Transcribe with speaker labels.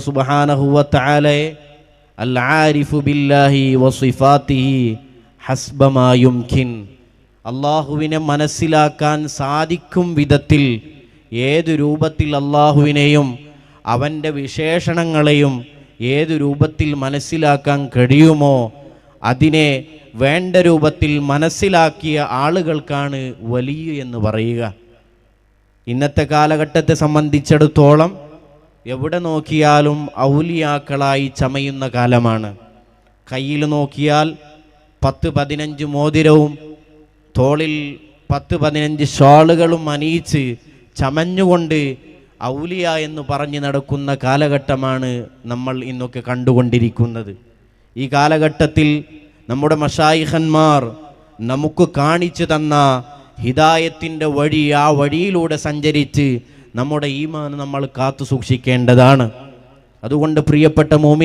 Speaker 1: സുബ്ഹാനഹു വ തആലയെ അൽ ആരിഫു ബില്ലാഹി വസിഫാത്തിഹി ഹസ്ബ മാ യുംകിൻ, അള്ളാഹുവിനെ മനസ്സിലാക്കാൻ സാധിക്കും വിധത്തിൽ ഏതു രൂപത്തിൽ അള്ളാഹുവിനെയും അവൻ്റെ വിശേഷണങ്ങളെയും ഏതു രൂപത്തിൽ മനസ്സിലാക്കാൻ കഴിയുമോ അതിനെ വേണ്ട രൂപത്തിൽ മനസ്സിലാക്കിയ ആളുകൾക്കാണ് വലിയ എന്ന് പറയുക. ഇന്നത്തെ കാലഘട്ടത്തെ സംബന്ധിച്ചിടത്തോളം എവിടെ നോക്കിയാലും ഔലിയാക്കളായി ചമയുന്ന കാലമാണ്. കയ്യിൽ നോക്കിയാൽ 10-15 മോതിരവും തോളിൽ 10-15 ഷാളുകളും അണിയിച്ച് ചമഞ്ഞുകൊണ്ട് ഔലിയ എന്ന് പറഞ്ഞു നടക്കുന്ന കാലഘട്ടമാണ് നമ്മൾ ഇന്നൊക്കെ കണ്ടുകൊണ്ടിരിക്കുന്നത്. ഈ കാലഘട്ടത്തിൽ നമ്മുടെ മശായിഖന്മാർ നമുക്ക് കാണിച്ചു തന്ന ഹിദായത്തിൻ്റെ വഴി, ആ വഴിയിലൂടെ സഞ്ചരിച്ച് നമ്മുടെ ഈമാൻ നമ്മൾ കാത്തു സൂക്ഷിക്കേണ്ടതാണ്. അതുകൊണ്ട് പ്രിയപ്പെട്ട മോമിൻ